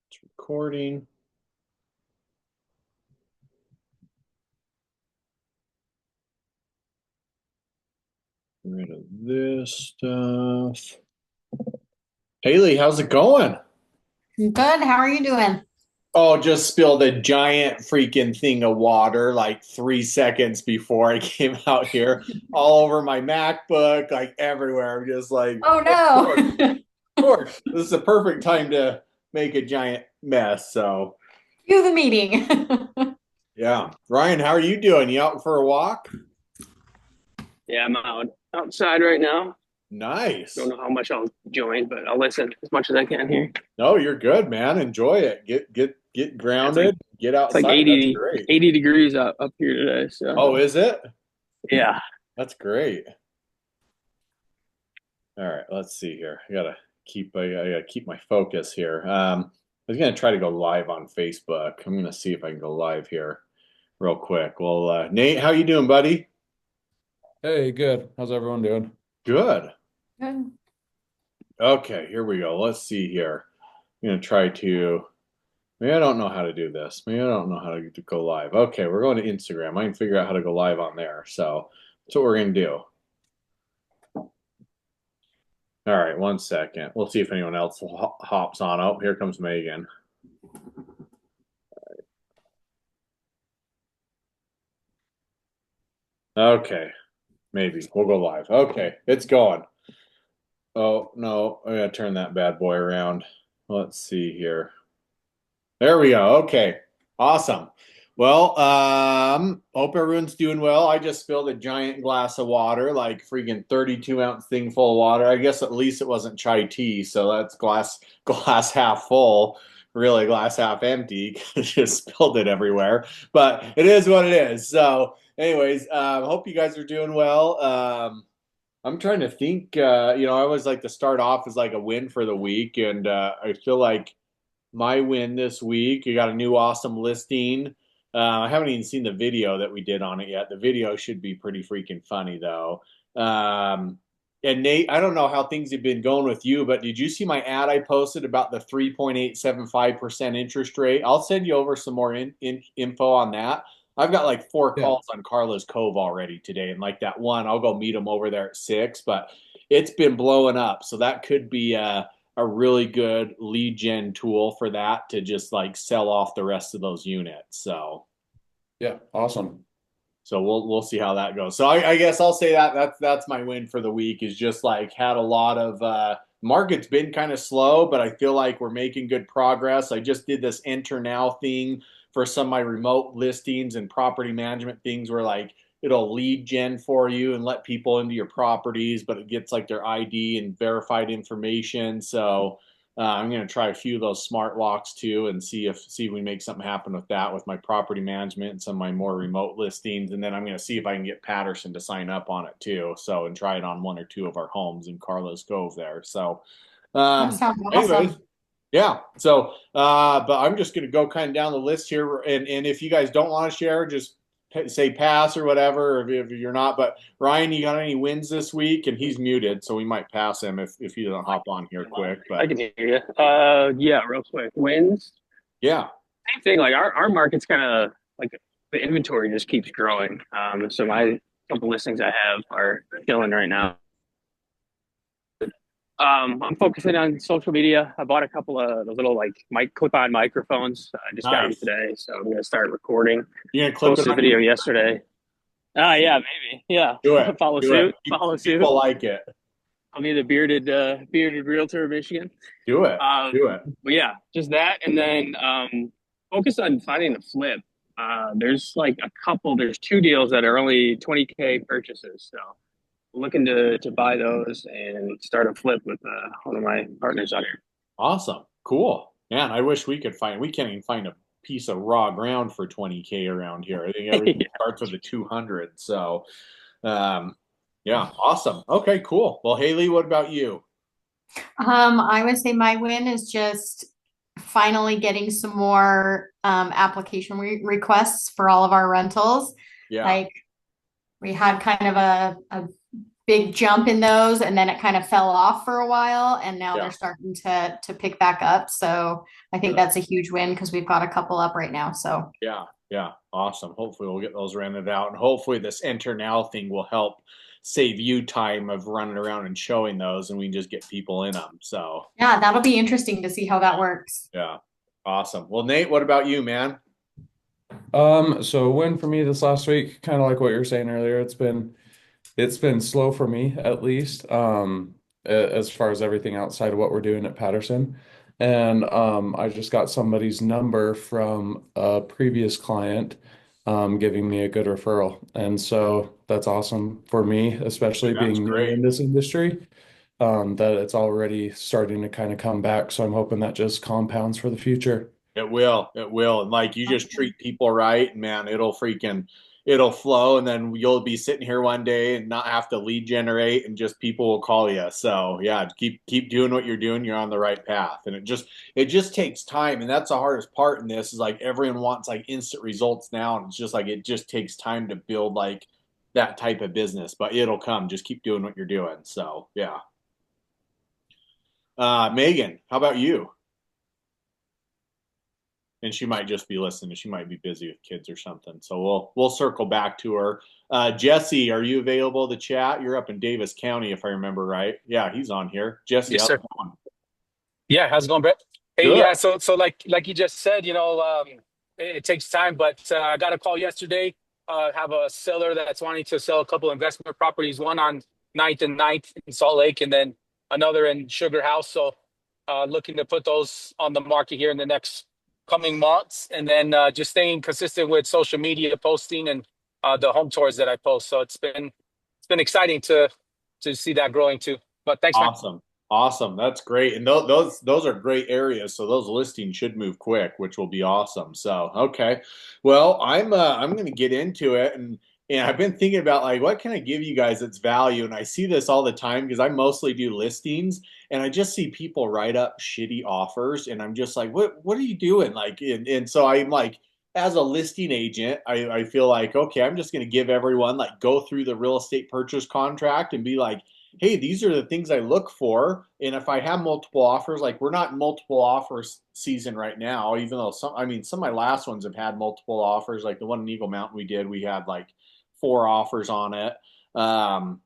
It's recording. Get rid of this stuff. Haley, how's it going? Good. How are you doing? Oh, just spilled a giant freaking thing of water like 3 seconds before I came out here, all over my MacBook, like everywhere. I'm just like, Oh of course, no. of course. This is a perfect time to make a giant mess. So, Cue the meeting. yeah. Ryan, how are you doing? You out for a walk? Yeah, I'm outside right now. Don't Nice. know how much I'll join, but I'll listen as much as I can here. No, you're good, man. Enjoy it. Get Yeah, It's like grounded. Get it's like outside. That's great. 80 degrees up here today. So Oh, is it? yeah, That's great. All right, let's see here. I gotta keep my focus here. I was gonna try to go live on Facebook. I'm gonna see if I can go live here real quick. Well, Nate, how you doing, buddy? Hey, good. How's everyone doing? Good. Good. Okay, here we go. Let's see here. I'm gonna try to. Maybe I don't know how to do this. Maybe I don't know how to go live. Okay, we're going to Instagram. I can figure out how to go live on there. So that's what we're gonna do. All right, 1 second. We'll see if anyone else hops on. Oh, here comes Megan. Okay, maybe we'll go live. Okay, it's going. Oh no, I gotta turn that bad boy around. Let's see here. There we go. Okay, awesome. Well, hope everyone's doing well. I just spilled a giant glass of water, like freaking 32-ounce thing full of water. I guess at least it wasn't chai tea, so that's glass half full, really glass half empty. 'Cause I just spilled it everywhere. But it is what it is. So, anyways, hope you guys are doing well. I'm trying to think. I always like to start off as like a win for the week, and I feel like my win this week. You got a new awesome listing. I haven't even seen the video that we did on it yet. The video should be pretty freaking funny though. And Nate, I don't know how things have been going with you, but did you see my ad I posted about the 3.875% interest rate? I'll send you over some more info on that. I've got like four Yeah, calls on Carla's Cove already today, and like that one, I'll go meet them over there at 6. But it's been blowing up, so that could be a really good lead gen tool for that to just like sell off the rest of those units. yeah, awesome. So we'll see how that goes. So I guess I'll say that's my win for the week is just like had a lot of market's been kind of slow, but I feel like we're making good progress. I just did this enter now thing for some of my remote listings and property management things where like it'll lead gen for you and let people into your properties, but it gets like their ID and verified information. So I'm going to try a few of those smart locks too and see if we make something happen with that with my property management and some of my more remote listings. And then I'm going to see if I can get Patterson to sign up on it too. So and try it on one or two of our homes in Carlos Cove there. So, That sounds anyways, awesome. yeah. So, but I'm just going to go kind of down the list here, and if you guys don't want to share, just say pass or whatever. If you're not, but Ryan, you got any wins this week? And he's muted, so we might pass him if he doesn't hop on here quick. I But can hear you. Yeah, real quick. Wins. yeah, Same thing. Like our market's kind of like the inventory just keeps growing. So my couple listings I have are killing right now. I'm focusing on social media. I bought a couple of the little like mic clip-on microphones. I just got them nice. today, so I'm gonna start recording. You gonna clip it Posted a on your? video yesterday. Ah, yeah, maybe. Yeah. Do it. Follow Do it. suit. Follow suit. People like it. I'll be the bearded realtor of Michigan. Do it. Um, Do it. but yeah, just that, and then focus on finding a flip. There's like a couple. There's two deals that are only 20K purchases, so looking to buy those and start a flip with one of my partners out here. Awesome. Cool. Man, I wish we could find. We can't even find a piece of raw ground for 20K around here. I think everything Yeah. starts with a 200. So, um, yeah, awesome. Okay, cool. Well, Haley, what about you? I would say my win is just finally getting some more application requests for all of our rentals. Yeah. Like we had kind of a big jump in those, and then it kind of fell off for a while, and now Yeah. they're starting to pick back up. So I think Good. that's a huge win because we've got a couple up right now. So Yeah, yeah, awesome. Hopefully we'll get those rented out, and hopefully this enter now thing will help save you time of running around and showing those, and we can just get people in them. So yeah, that'll be interesting to see how that works. yeah, awesome. Well, Nate, what about you, man? So a win for me this last week, kind of like what you were saying earlier. It's been slow for me at least, as far as everything outside of what we're doing at Patterson. And I just got somebody's number from a previous client, giving me a good referral. And so that's awesome for me, especially That's being new great. in this industry, that it's already starting to kind of come back. So I'm hoping that just compounds for the future. It will. It will. And like you just treat people right, man, it'll flow, and then you'll be sitting here one day and not have to lead generate, and just people will call you. So yeah, keep doing what you're doing. You're on the right path. And it just takes time. And that's the hardest part in this is like everyone wants like instant results now. And it's just like it just takes time to build like that type of business, but it'll come. Just keep doing what you're doing. So yeah. Megan, how about you? And she might just be listening. She might be busy with kids or something. So we'll circle back to her. Jesse, are you available to chat? You're up in Davis County, if I remember right. Yeah, he's on here. Jesse, Yes, how's it sir. going? Yeah, how's it going, Brett? Hey, Good. yeah, so like you just said, it takes time, but I got a call yesterday. Have a seller that's wanting to sell a couple investment properties, one on Ninth in Salt Lake, and then another in Sugar House. So looking to put those on the market here in the next coming months, and then just staying consistent with social media posting and the home tours that I post. So it's been exciting to see that growing too. But thanks, man. Awesome. Awesome. That's great. And those are great areas. So those listings should move quick, which will be awesome. So, okay. Well, I'm going to get into it, and I've been thinking about like what can I give you guys its value, and I see this all the time because I mostly do listings, and I just see people write up shitty offers, and I'm just like what are you doing? Like and so I'm like as a listing agent, I feel like okay, I'm just going to give everyone like go through the real estate purchase contract and be like, hey, these are the things I look for. And if I have multiple offers, like we're not in multiple offers season right now, even though some of my last ones have had multiple offers. Like the one in Eagle Mountain we did, we had like 4 offers on it. Um,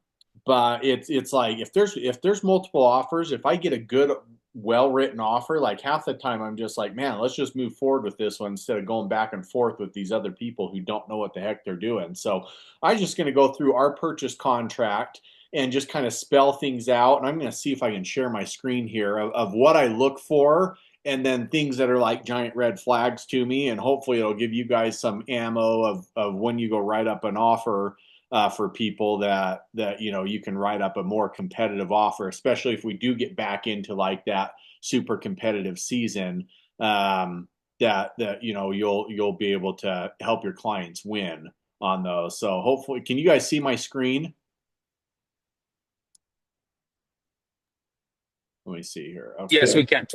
but it's like if there's multiple offers, if I get a good well written offer, like half the time I'm just like, man, let's just move forward with this one instead of going back and forth with these other people who don't know what the heck they're doing. So I'm just going to go through our purchase contract and just kind of spell things out. And I'm going to see if I can share my screen here of what I look for, and then things that are like giant red flags to me. And hopefully it'll give you guys some ammo of when you go write up an offer for people that you can write up a more competitive offer, especially if we do get back into like that super competitive season. That you'll be able to help your clients win on those. So hopefully, can you guys see my screen? Let me see here. Yes, Okay. we can.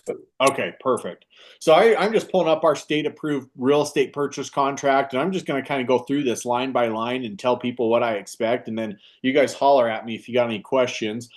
Okay, perfect. So I'm just pulling up our state approved real estate purchase contract, and I'm just going to kind of go through this line by line and tell people what I expect. And then you guys holler at me if you got any questions.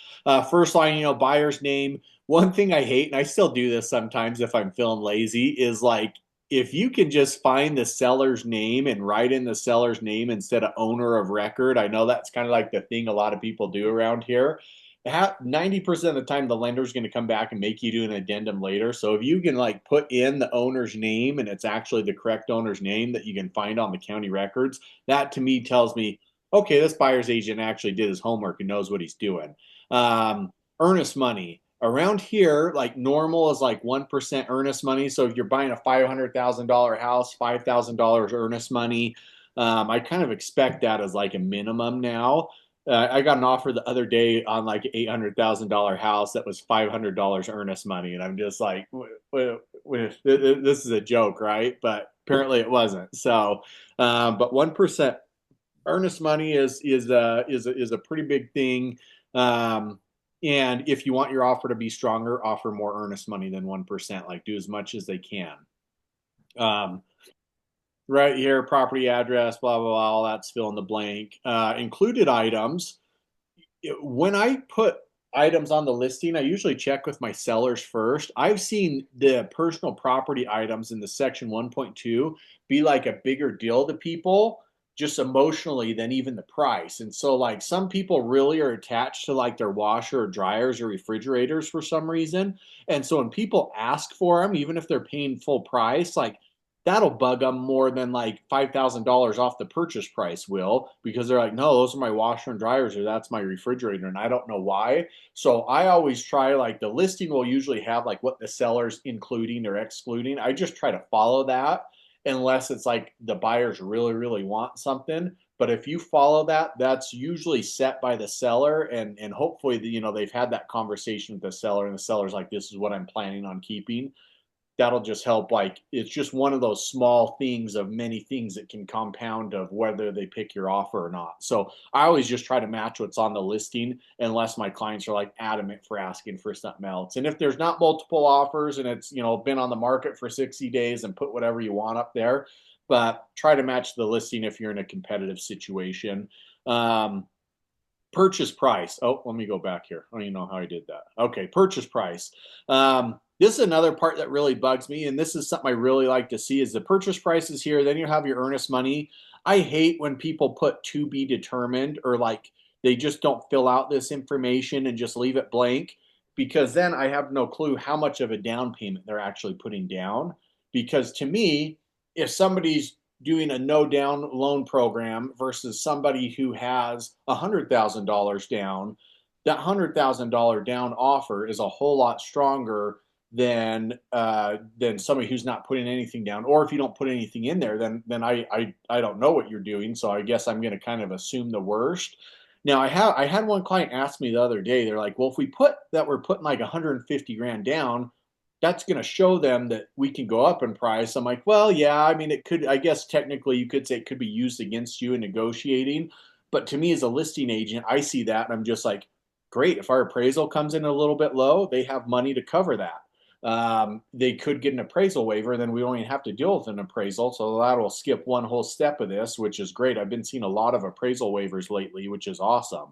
First line, buyer's name. One thing I hate, and I still do this sometimes if I'm feeling lazy, is like if you can just find the seller's name and write in the seller's name instead of owner of record. I know that's kind of like the thing a lot of people do around here. 90% of the time the lender's going to come back and make you do an addendum later. So if you can like put in the owner's name and it's actually the correct owner's name that you can find on the county records, that to me tells me, okay, this buyer's agent actually did his homework and knows what he's doing. Earnest money around here, like normal is like 1% earnest money. So if you're buying a $500,000 house, $5,000 earnest money. I kind of expect that as like a minimum now. I got an offer the other day on like an $800,000 house that was $500 earnest money, and I'm just like, this is a joke, right? But apparently it wasn't. So, but 1% earnest money is a pretty big thing. And if you want your offer to be stronger, offer more earnest money than 1%. Like do as much as they can. Right here, property address, blah, blah, blah, all that's fill in the blank. Included items. when I put items on the listing, I usually check with my sellers first. I've seen the personal property items in the section 1.2 be like a bigger deal to people just emotionally than even the price. And so like some people really are attached to like their washer or dryers or refrigerators for some reason. And so when people ask for them, even if they're paying full price, like that'll bug them more than like $5,000 off the purchase price will, because they're like, no, those are my washer and dryers, or that's my refrigerator. And I don't know why. So I always try, like the listing will usually have like what the seller's including or excluding. I just try to follow that unless it's like the buyers really, really want something. But if you follow that, that's usually set by the seller, and hopefully they've had that conversation with the seller, and the seller's like, this is what I'm planning on keeping. That'll just help. Like it's just one of those small things of many things that can compound of whether they pick your offer or not. So I always just try to match what's on the listing unless my clients are like adamant for asking for something else. And if there's not multiple offers and it's been on the market for 60 days, and put whatever you want up there, but try to match the listing if you're in a competitive situation. Purchase price. Oh, let me go back here. I don't even know how I did that. Okay, purchase price. This is another part that really bugs me, and this is something I really like to see, is the purchase price is here, then you have your earnest money. I hate when people put to be determined, or like they just don't fill out this information and just leave it blank, because then I have no clue how much of a down payment they're actually putting down. Because to me, if somebody's doing a no down loan program versus somebody who has $100,000 down, that $100,000 down offer is a whole lot stronger than somebody who's not putting anything down. Or if you don't put anything in there, then I don't know what you're doing. So I guess I'm going to kind of assume the worst. Now I had one client ask me the other day. They're like, well, if we put that we're putting like 150 grand down, that's going to show them that we can go up in price. I'm like, well, yeah, I mean, it could, I guess technically you could say it could be used against you in negotiating. But to me as a listing agent, I see that and I'm just like, great. If our appraisal comes in a little bit low, they have money to cover that. They could get an appraisal waiver, then we don't even have to deal with an appraisal. So that'll skip one whole step of this, which is great. I've been seeing a lot of appraisal waivers lately, which is awesome.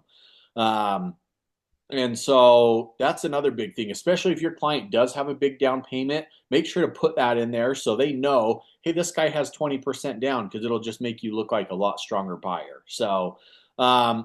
Um, and so that's another big thing, especially if your client does have a big down payment. Make sure to put that in there so they know, hey, this guy has 20% down, because it'll just make you look like a lot stronger buyer. So,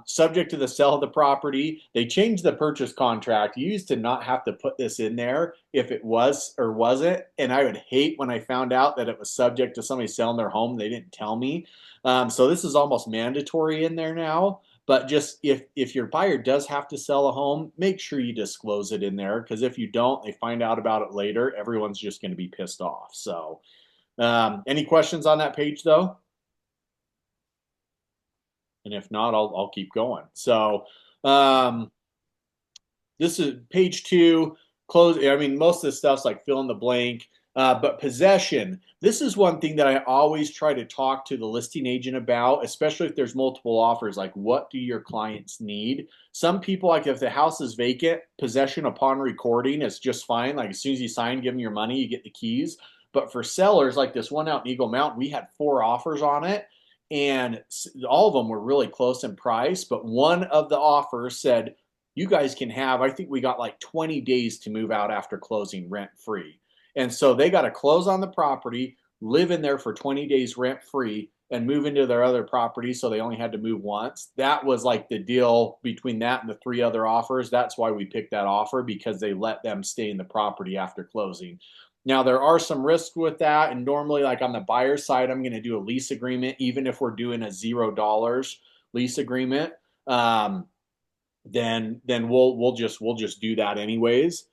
subject to the sale of the property, they changed the purchase contract. You used to not have to put this in there if it was or wasn't. And I would hate when I found out that it was subject to somebody selling their home. They didn't tell me. So this is almost mandatory in there now. But just if your buyer does have to sell a home, make sure you disclose it in there, because if you don't, they find out about it later. Everyone's just going to be pissed off. So, any questions on that page though? And if not, I'll keep going. So, this is page 2. Close. I mean, most of the stuff's like fill in the blank. But possession, this is one thing that I always try to talk to the listing agent about, especially if there's multiple offers. Like, what do your clients need? Some people, like if the house is vacant, possession upon recording is just fine. Like as soon as you sign, give them your money, you get the keys. But for sellers, like this one out in Eagle Mountain, we had 4 offers on it, and all of them were really close in price. But one of the offers said, you guys can have, I think we got like 20 days to move out after closing rent free. And so they got to close on the property, live in there for 20 days rent free, and move into their other property. So they only had to move once. That was like the deal between that and the 3 other offers. That's why we picked that offer, because they let them stay in the property after closing. Now, there are some risks with that. And normally, like on the buyer side, I'm going to do a lease agreement, even if we're doing a $0 lease agreement. Then we'll just do that anyways.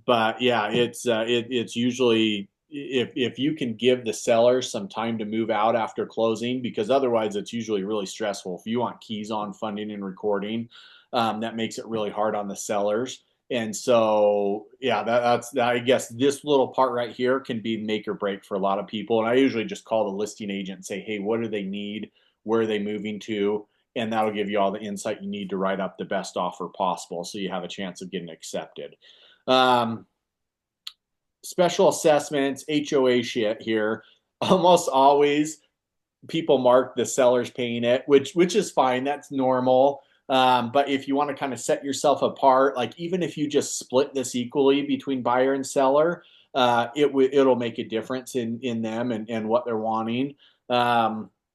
But yeah, it's usually, if you can give the seller some time to move out after closing, because otherwise it's usually really stressful. If you want keys on funding and recording, that makes it really hard on the sellers. And so, yeah, that's I guess this little part right here can be make or break for a lot of people. And I usually just call the listing agent and say, hey, what do they need? Where are they moving to? And that'll give you all the insight you need to write up the best offer possible, so you have a chance of getting accepted. Special assessments, HOA shit here. Almost always people mark the seller's paying it, which is fine. That's normal. But if you want to kind of set yourself apart, like even if you just split this equally between buyer and seller, it'll make a difference in them and what they're wanting.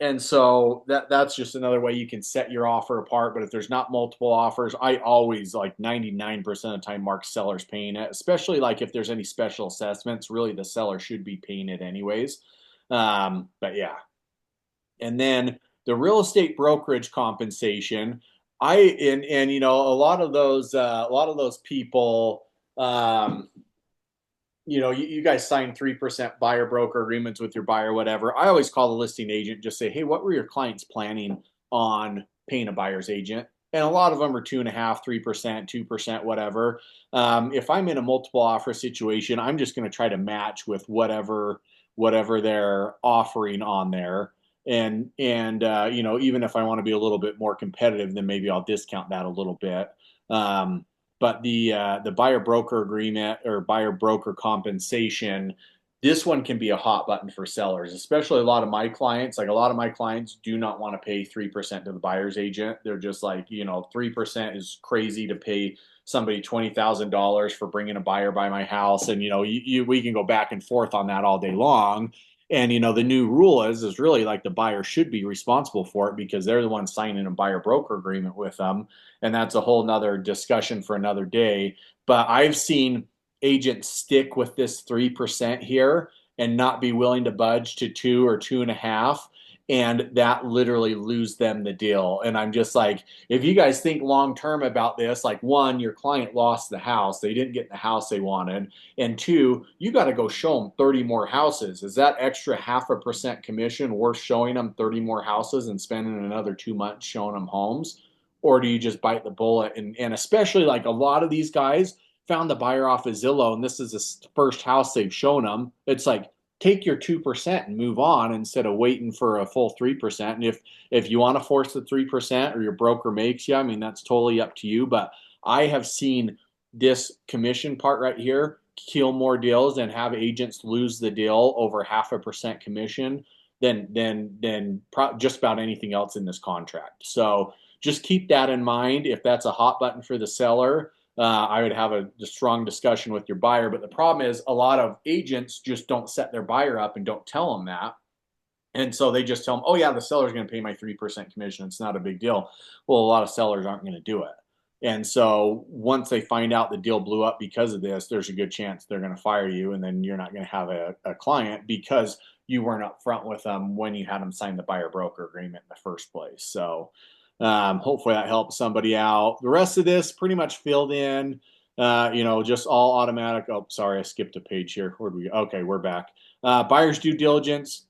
And so that's just another way you can set your offer apart. But if there's not multiple offers, I always like 99% of the time mark seller's paying it, especially like if there's any special assessments, really the seller should be paying it anyways. But yeah. And then the real estate brokerage compensation, and you know, a lot of those people, you know, you guys sign 3% buyer broker agreements with your buyer, whatever. I always call the listing agent, just say, hey, what were your clients planning on paying a buyer's agent? And a lot of them are 2.5%, 3%, 2%, whatever. If I'm in a multiple offer situation, I'm just going to try to match with whatever they're offering on there. And you know, even if I want to be a little bit more competitive, then maybe I'll discount that a little bit. But the buyer broker agreement or buyer broker compensation, this one can be a hot button for sellers, especially a lot of my clients. Like a lot of my clients do not want to pay 3% to the buyer's agent. They're just like, you know, 3% is crazy to pay somebody $20,000 for bringing a buyer by my house. And, you know, we can go back and forth on that all day long. And, you know, the new rule is really like the buyer should be responsible for it because they're the ones signing a buyer broker agreement with them. And that's a whole nother discussion for another day. But I've seen agents stick with this 3% here and not be willing to budge to 2 or 2.5, and that literally lose them the deal. And I'm just like, if you guys think long term about this, like one, your client lost the house, they didn't get the house they wanted, and two, you got to go show them 30 more houses. Is that extra 0.5% commission worth showing them 30 more houses and spending another 2 months showing them homes? Or do you just bite the bullet? And especially like a lot of these guys found the buyer off of Zillow and this is the first house they've shown them. It's like, take your 2% and move on instead of waiting for a full 3%. And if you want to force the 3% or your broker makes you, I mean, that's totally up to you. But I have seen this commission part right here kill more deals and have agents lose the deal over 0.5% commission than just about anything else in this contract. So just keep that in mind. If that's a hot button for the seller, I would have a strong discussion with your buyer. But the problem is a lot of agents just don't set their buyer up and don't tell them that. And so they just tell them, oh yeah, the seller's going to pay my 3% commission. It's not a big deal. Well, a lot of sellers aren't going to do it. And so once they find out the deal blew up because of this, there's a good chance they're going to fire you. And then you're not going to have a client because you weren't upfront with them when you had them sign the buyer broker agreement in the first place. So hopefully that helps somebody out. The rest of this pretty much filled in, you know, just all automatic. Oh, sorry, I skipped a page here. Where'd we go? Okay, we're back. Buyer's due diligence.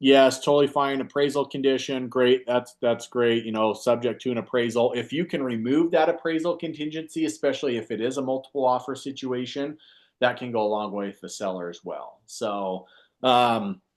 Yes, totally fine. Appraisal condition, great. That's great. You know, subject to an appraisal. If you can remove that appraisal contingency, especially if it is a multiple offer situation, that can go a long way with the seller as well. So,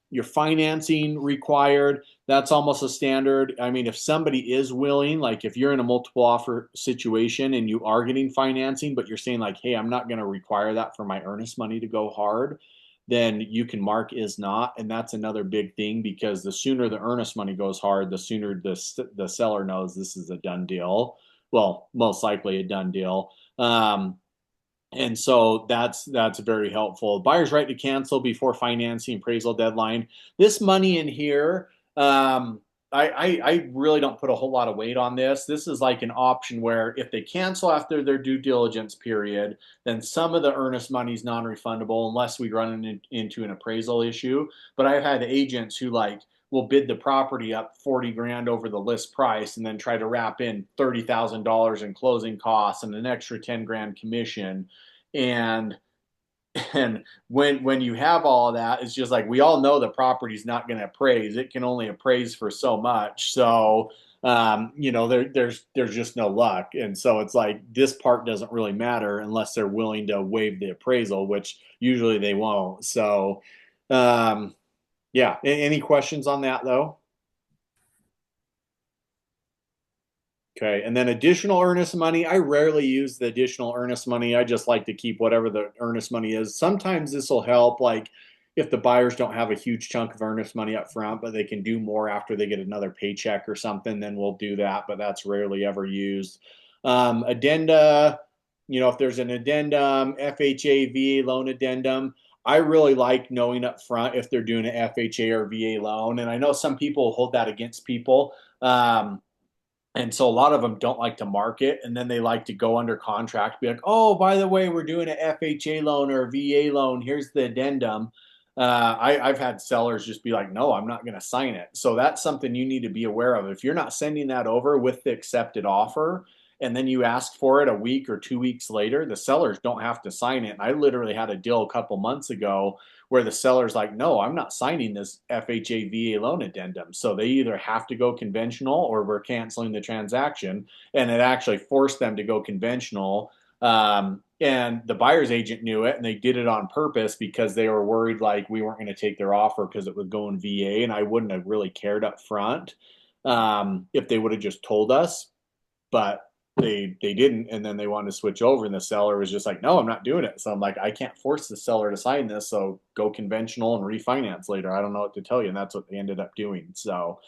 your financing required, that's almost a standard. I mean, if somebody is willing, like if you're in a multiple offer situation and you are getting financing, but you're saying like, hey, I'm not going to require that for my earnest money to go hard, then you can mark is not. And that's another big thing because the sooner the earnest money goes hard, the sooner the seller knows this is a done deal. Well, most likely a done deal. And so that's very helpful. Buyer's right to cancel before financing appraisal deadline. This money in here, I really don't put a whole lot of weight on this. This is like an option where if they cancel after their due diligence period, then some of the earnest money is non-refundable unless we run into an appraisal issue. But I've had agents who like will bid the property up 40 grand over the list price and then try to wrap in $30,000 in closing costs and an extra 10 grand commission. And when you have all of that, it's just like we all know the property's not going to appraise. It can only appraise for so much. So you know, there's just no luck. And so it's like this part doesn't really matter unless they're willing to waive the appraisal, which usually they won't. So yeah. Any questions on that though? Okay. And then additional earnest money. I rarely use the additional earnest money. I just like to keep whatever the earnest money is. Sometimes this will help. Like if the buyers don't have a huge chunk of earnest money up front, but they can do more after they get another paycheck or something, then we'll do that. But that's rarely ever used. Addenda, if there's an addendum, FHA, VA loan addendum, I really like knowing up front if they're doing an FHA or VA loan. And I know some people hold that against people. And so a lot of them don't like to market, and then they like to go under contract, be like, oh, by the way, we're doing an FHA loan or a VA loan. Here's the addendum. I've had sellers just be like, no, I'm not going to sign it. So that's something you need to be aware of. If you're not sending that over with the accepted offer, and then you ask for it a week or 2 weeks later, the sellers don't have to sign it. And I literally had a deal a couple months ago where the seller's like, no, I'm not signing this FHA VA loan addendum. So they either have to go conventional or we're canceling the transaction. And it actually forced them to go conventional. And the buyer's agent knew it, and they did it on purpose because they were worried like we weren't going to take their offer because it was going VA, and I wouldn't have really cared up front if they would have just told us. But they didn't, and then they wanted to switch over, and the seller was just like, no, I'm not doing it. So I'm like, I can't force the seller to sign this, so go conventional and refinance later. I don't know what to tell you. And that's what they ended up doing. So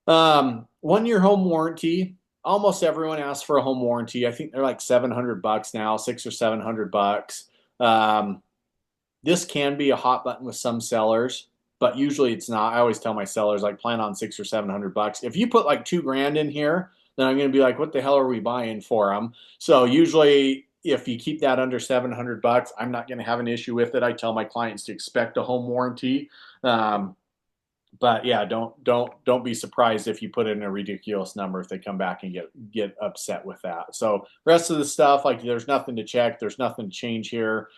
1 year home warranty. Almost everyone asks for a home warranty. I think they're like $700 now, $600 or $700. This can be a hot button with some sellers, but usually it's not. I always tell my sellers, like, plan on $600 or $700. If you put like $2,000 in here, then I'm going to be like, what the hell are we buying for them? So usually if you keep that under $700, I'm not going to have an issue with it. I tell my clients to expect a home warranty. But yeah, don't be surprised if you put in a ridiculous number if they come back and get upset with that. So rest of the stuff, like, there's nothing to check. There's nothing to change here.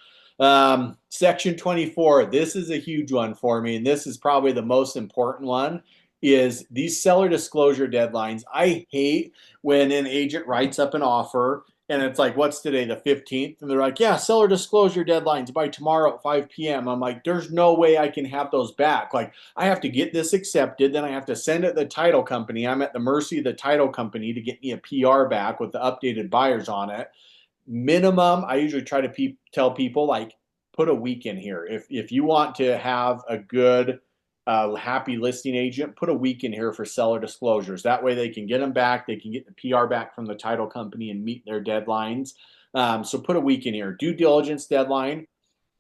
Section 24, this is a huge one for me. And this is probably the most important one. Is these seller disclosure deadlines. I hate when an agent writes up an offer and it's like, what's today, the 15th? And they're like, yeah, seller disclosure deadlines by tomorrow at 5 p.m. I'm like, there's no way I can have those back. Like, I have to get this accepted. Then I have to send it to the title company. I'm at the mercy of the title company to get me a PR back with the updated buyers on it. Minimum, I usually try to tell people, like, put a week in here. If you want to have a good happy listing agent, put a week in here for seller disclosures. That way they can get them back. They can get the PR back from the title company and meet their deadlines. So put a week in here. Due diligence deadline.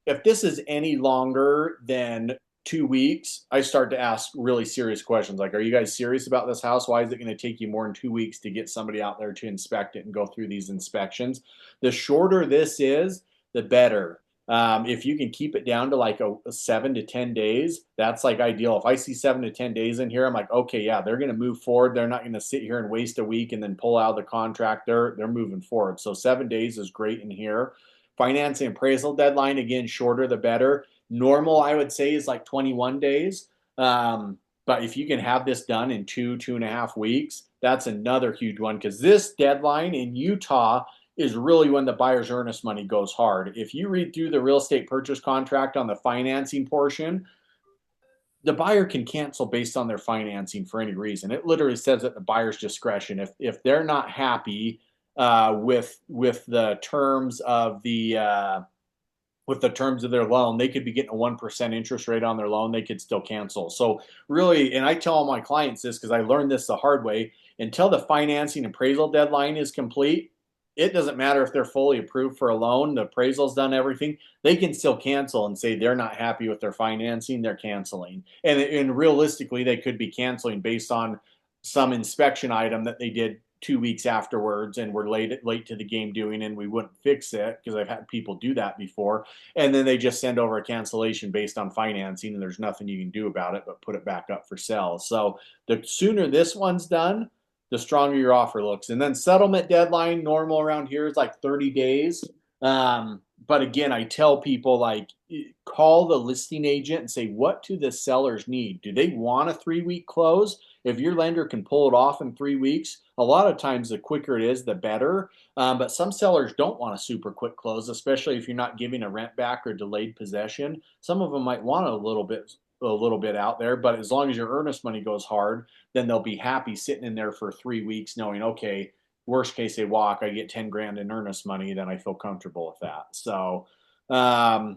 If this is any longer than 2 weeks, I start to ask really serious questions. Like, are you guys serious about this house? Why is it going to take you more than 2 weeks to get somebody out there to inspect it and go through these inspections? The shorter this is, the better. If you can keep it down to like a 7 to 10 days, that's like ideal. If I see 7 to 10 days in here, I'm like, okay, yeah, they're going to move forward. They're not going to sit here and waste a week and then pull out of the contract. They're moving forward. So 7 days is great in here. Financing appraisal deadline, again, shorter the better. Normal, I would say, is like 21 days. But if you can have this done in 2.5 weeks, that's another huge one, because this deadline in Utah is really when the buyer's earnest money goes hard. If you read through the real estate purchase contract on the financing portion, the buyer can cancel based on their financing for any reason. It literally says at the buyer's discretion. If they're not happy with the terms of their loan, they could be getting a 1% interest rate on their loan. They could still cancel. So really, and I tell all my clients this because I learned this the hard way, until the financing appraisal deadline is complete, it doesn't matter if they're fully approved for a loan, the appraisal's done everything, they can still cancel and say they're not happy with their financing, they're canceling. And realistically, they could be canceling based on some inspection item that they did 2 weeks afterwards and were late to the game doing, and we wouldn't fix it, because I've had people do that before. And then they just send over a cancellation based on financing, and there's nothing you can do about it but put it back up for sale. So the sooner this one's done, the stronger your offer looks. And then settlement deadline, normal around here, is like 30 days. But again, I tell people, like, call the listing agent and say, what do the sellers need? Do they want a 3-week close? If your lender can pull it off in 3 weeks, a lot of times the quicker it is, the better. But some sellers don't want a super quick close, especially if you're not giving a rent back or delayed possession. Some of them might want a little bit out there, but as long as your earnest money goes hard, then they'll be happy sitting in there for 3 weeks knowing, okay, worst case they walk, I get 10 grand in earnest money, then I feel comfortable with that. So, yeah,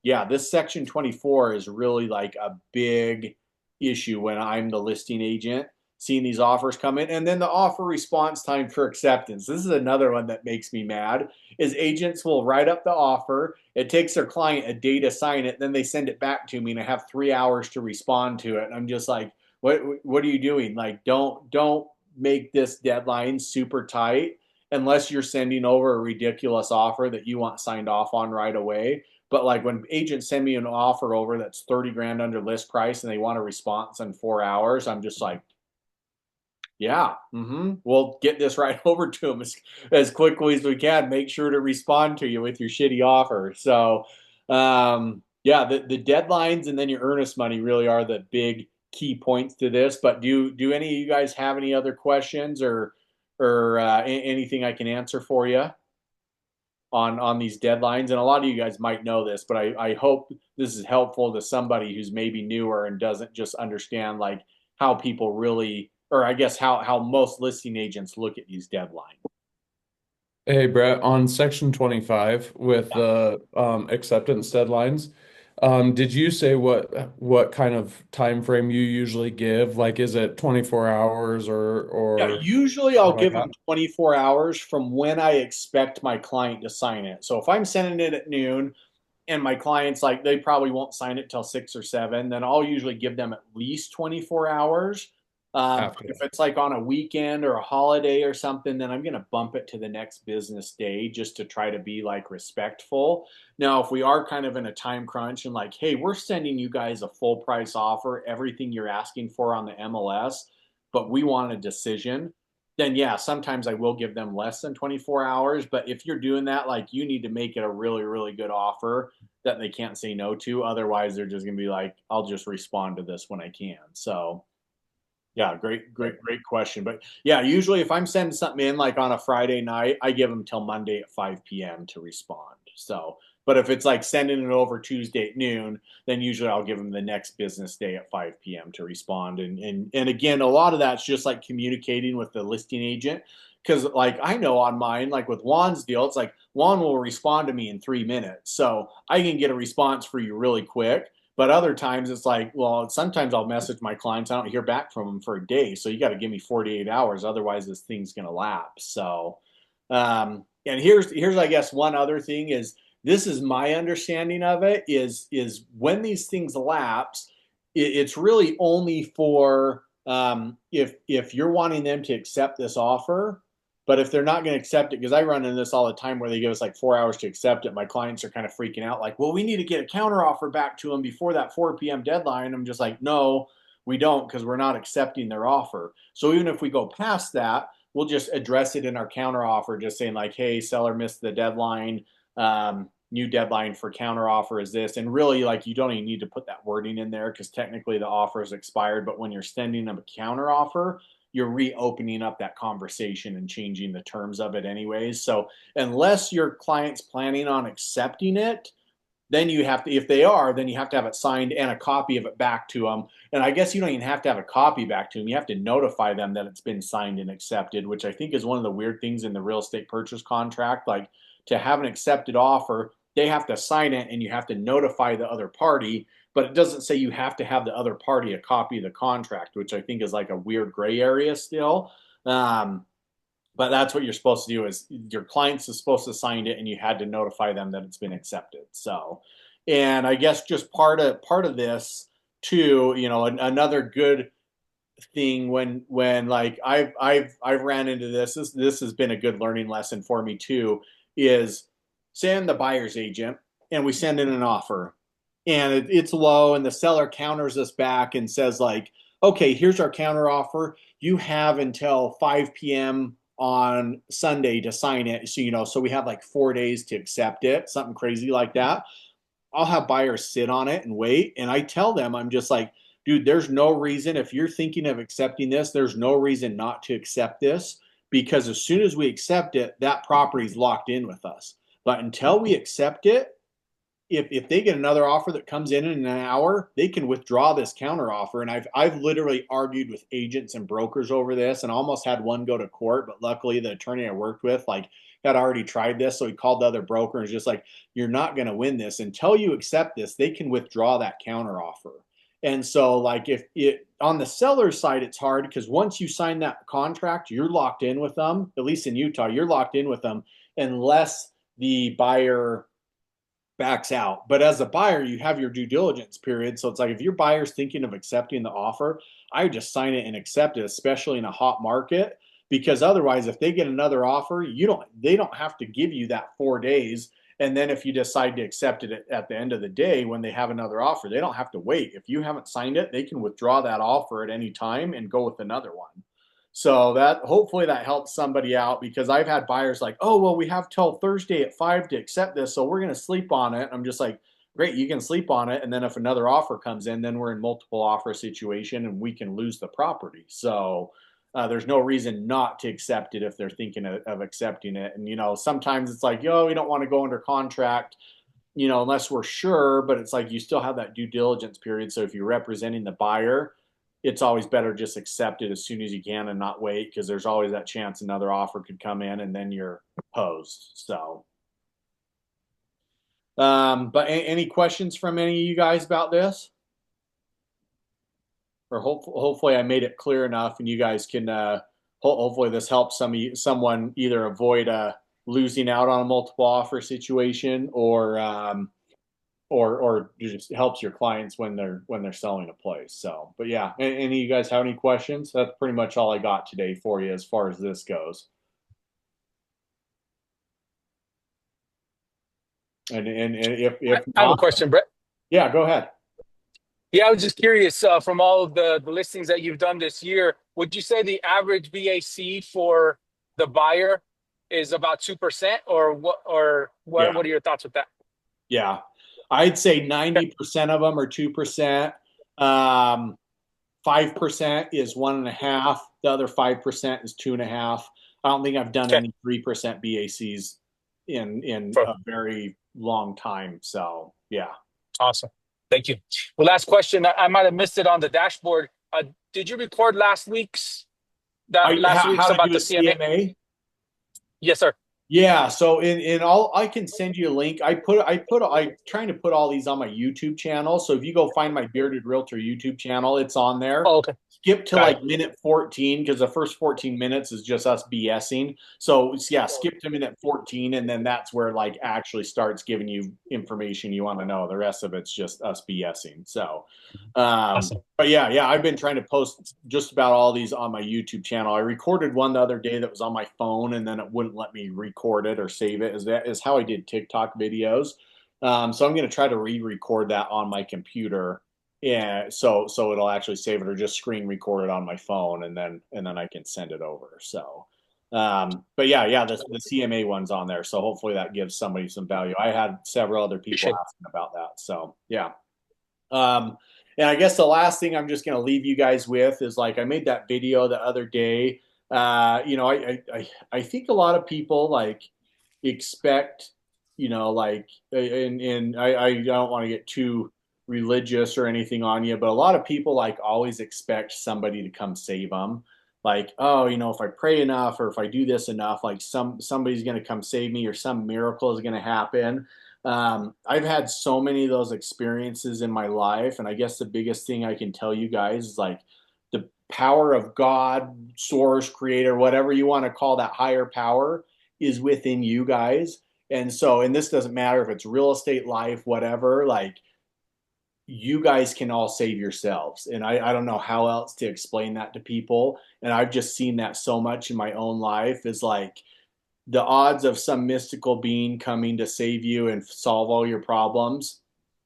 yeah, this section 24 is really like a big issue when I'm the listing agent, seeing these offers come in. And then the offer response time for acceptance. This is another one that makes me mad, is agents will write up the offer. It takes their client a day to sign it. Then they send it back to me and I have 3 hours to respond to it. And I'm just like, what are you doing? Like, don't make this deadline super tight unless you're sending over a ridiculous offer that you want signed off on right away. But like when agents send me an offer over that's 30 grand under list price and they want a response in 4 hours, I'm just like, yeah, we'll get this right over to them as quickly as we can. Make sure to respond to you with your shitty offer. So, yeah, the deadlines and then your earnest money really are the big key points to this. But do any of you guys have any other questions or anything I can answer for you on these deadlines? And a lot of you guys might know this, but I hope this is helpful to somebody who's maybe newer and doesn't just understand like how people really, or I guess how most listing agents look at these deadlines. Hey Brett, on section 25 with the acceptance deadlines, did you say what kind of time frame you usually give? Like, is it 24 hours or Yeah, usually I'll something like give that? them 24 hours from when I expect my client to sign it. So if I'm sending it at noon and my clients like they probably won't sign it till 6 or 7, then I'll usually give them at least 24 hours. After If that? it's like on a weekend or a holiday or something, then I'm gonna bump it to the next business day just to try to be like respectful. Now, if we are kind of in a time crunch and like, hey, we're sending you guys a full price offer, everything you're asking for on the MLS, but we want a decision, then yeah, sometimes I will give them less than 24 hours. But if you're doing that, like you need to make it a really, really good offer that they can't say no to. Otherwise, they're just gonna be like, I'll just respond to this when I can. So yeah, great question. But yeah, usually if I'm sending something in like on a Friday night, I give them till Monday at 5 p.m. to respond. So, but if it's like sending it over Tuesday at noon, then usually I'll give them the next business day at 5 p.m. to respond. And again, a lot of that's just like communicating with the listing agent. Because like I know on mine, like with Juan's deal, it's like Juan will respond to me in 3 minutes. So I can get a response for you really quick. But other times it's like, well, sometimes I'll message my clients. I don't hear back from them for a day. So you got to give me 48 hours. Otherwise, this thing's going to lapse. So, and here's, I guess, one other thing is this is my understanding of it is when these things lapse, it's really only for if you're wanting them to accept this offer. But if they're not going to accept it, because I run into this all the time where they give us like 4 hours to accept it, my clients are kind of freaking out, like, well, we need to get a counter offer back to them before that 4 p.m. deadline. I'm just like, no, we don't, because we're not accepting their offer. So even if we go past that, we'll just address it in our counter offer, just saying like, hey, seller missed the deadline. New deadline for counter offer is this. And really, like, you don't even need to put that wording in there because technically the offer is expired. But when you're sending them a counter offer, you're reopening up that conversation and changing the terms of it anyways. So unless your client's planning on accepting it, then you have to, if they are, then you have to have it signed and a copy of it back to them. And I guess you don't even have to have a copy back to them. You have to notify them that it's been signed and accepted, which I think is one of the weird things in the real estate purchase contract. Like to have an accepted offer, they have to sign it and you have to notify the other party, but it doesn't say you have to have the other party a copy of the contract, which I think is like a weird gray area still. But that's what you're supposed to do is your clients is supposed to sign it and you had to notify them that it's been accepted. So, and I guess just part of this too, another good thing when like I've ran into this has been a good learning lesson for me too, is send the buyer's agent and we send in an offer and it's low and the seller counters us back and says like, okay, here's our counter offer. You have until 5 p.m. on Sunday to sign it. So we have like 4 days to accept it, something crazy like that. I'll have buyers sit on it and wait. And I tell them, I'm just like, dude, there's no reason, if you're thinking of accepting this, there's no reason not to accept this because as soon as we accept it, that property's locked in with us. But until we accept it, if they get another offer that comes in an hour, they can withdraw this counter offer. And I've literally argued with agents and brokers over this and almost had one go to court, but luckily the attorney I worked with like had already tried this. So he called the other broker and was just like, you're not going to win this until you accept this. They can withdraw that counter offer. And so like if it on the seller's side, it's hard because once you sign that contract, you're locked in with them. At least in Utah, you're locked in with them unless the buyer backs out. But as a buyer, you have your due diligence period. So it's like if your buyer's thinking of accepting the offer, I would just sign it and accept it, especially in a hot market. Because otherwise, if they get another offer, they don't have to give you that 4 days. And then if you decide to accept it at the end of the day when they have another offer, they don't have to wait. If you haven't signed it, they can withdraw that offer at any time and go with another one. So that hopefully that helps somebody out because I've had buyers like, oh, well, we have till Thursday at 5 to accept this. So we're going to sleep on it. I'm just like, great, you can sleep on it. And then if another offer comes in, then we're in multiple offer situation and we can lose the property. So there's no reason not to accept it if they're thinking of accepting it. And, sometimes it's like, we don't want to go under contract, unless we're sure, but it's like you still have that due diligence period. So if you're representing the buyer, it's always better just accept it as soon as you can and not wait because there's always that chance another offer could come in and then you're posed. So, but any questions from any of you guys about this? Or hopefully I made it clear enough and you guys can, hopefully this helps someone either avoid losing out on a multiple offer situation or just helps your clients when they're selling a place. So, but yeah, any of you guys have any questions? That's pretty much all I got today for you as far as this goes. And if I have a question, Brett. Yeah, go ahead. Yeah, I was just curious, from all of the listings that you've done this year, would you say the average VAC for the buyer is about 2% or what, Yeah. What are your thoughts with that? Yeah. I'd say 90% of them are 2%. 5% is 1.5. The other 5% is 2.5. I don't think I've done any 3% BACs in a very long time. So yeah. Awesome. Thank you. Well, last question. I might have missed it on the dashboard. Did you record last week's How about to the do a CMA? Yes, sir. Yeah, so in all, I can send you a link. I'm trying to put all these on my YouTube channel. So if you go find my Bearded Realtor YouTube channel, it's on there. Oh, okay. Skip to minute 14 because the first 14 minutes is just us BSing. So yeah, skip to minute 14 and then that's where actually starts giving you information you want to know. The rest of it's just us BSing. So, Awesome. but yeah, I've been trying to post just about all these on my YouTube channel. I recorded one the other day that was on my phone and then it wouldn't let me record it or save it. Is how I did TikTok videos. So I'm going to try to re-record that on my computer. Yeah, so it'll actually save it or just screen record it on my phone and then I can send it over. So, but yeah, the CMA one's on there. So hopefully that gives somebody some value. I had several other people asking about that. So yeah. And I guess the last thing I'm just going to leave you guys with is I made that video the other day. I think a lot of people expect, and I don't want to get too religious or anything on you, but a lot of people always expect somebody to come save them. If I pray enough or if I do this enough, somebody's going to come save me or some miracle is going to happen. I've had so many of those experiences in my life. And I guess the biggest thing I can tell you guys is the power of God, source, creator, whatever you want to call that higher power is within you guys. And this doesn't matter if it's real estate, life, whatever, you guys can all save yourselves. And I don't know how else to explain that to people. And I've just seen that so much in my own life is the odds of some mystical being coming to save you and solve all your problems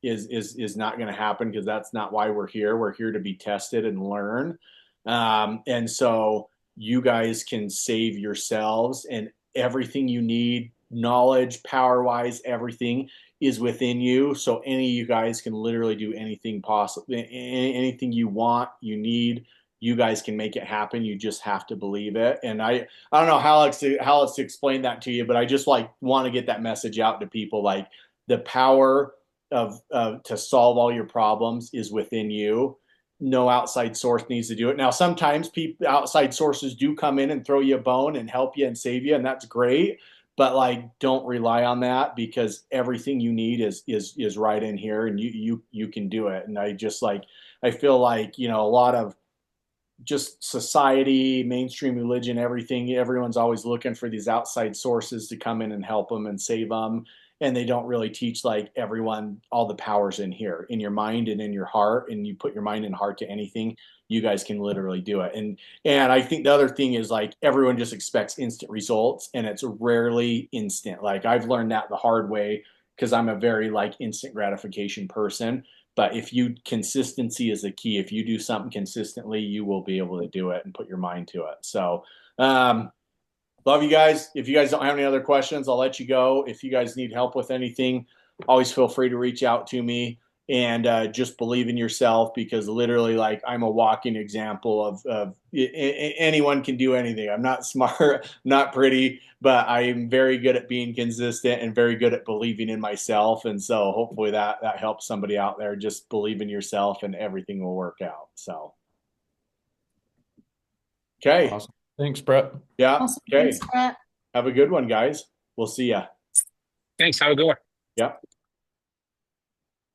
is not going to happen because that's not why we're here. We're here to be tested and learn. And so you guys can save yourselves and everything you need, knowledge, power-wise, everything is within you. So any of you guys can literally do anything possible, anything you want, you need, you guys can make it happen. You just have to believe it. And I don't know how else to explain that to you, but I just want to get that message out to people. The power of to solve all your problems is within you. No outside source needs to do it. Now, sometimes outside sources do come in and throw you a bone and help you and save you, and that's great. but like don't rely on that because everything you need is right in here and you can do it. And I feel like, you know, a lot of just society, mainstream religion, everything, everyone's always looking for these outside sources to come in and help them and save them. And they don't really teach like everyone all the powers in here, in your mind and in your heart. And you put your mind and heart to anything, you guys can literally do it. And I think the other thing is like everyone just expects instant results, and it's rarely instant. Like I've learned that the hard way because I'm a very like instant gratification person. But if you consistency is the key. If you do something consistently, you will be able to do it and put your mind to it. So, love you guys. If you guys don't have any other questions, I'll let you go. If you guys need help with anything, always feel free to reach out to me and just believe in yourself because literally, like, I'm a walking example of anyone can do anything. I'm not smart, not pretty, but I am very good at being consistent and very good at believing in myself. And so hopefully that helps somebody out there. Just believe in yourself and everything will work out. So, okay. Awesome. Thanks, Brett. Yeah. Awesome. Okay. Thanks, Brett. Have a good one, guys. We'll see ya. Thanks. Have a good one. Yep.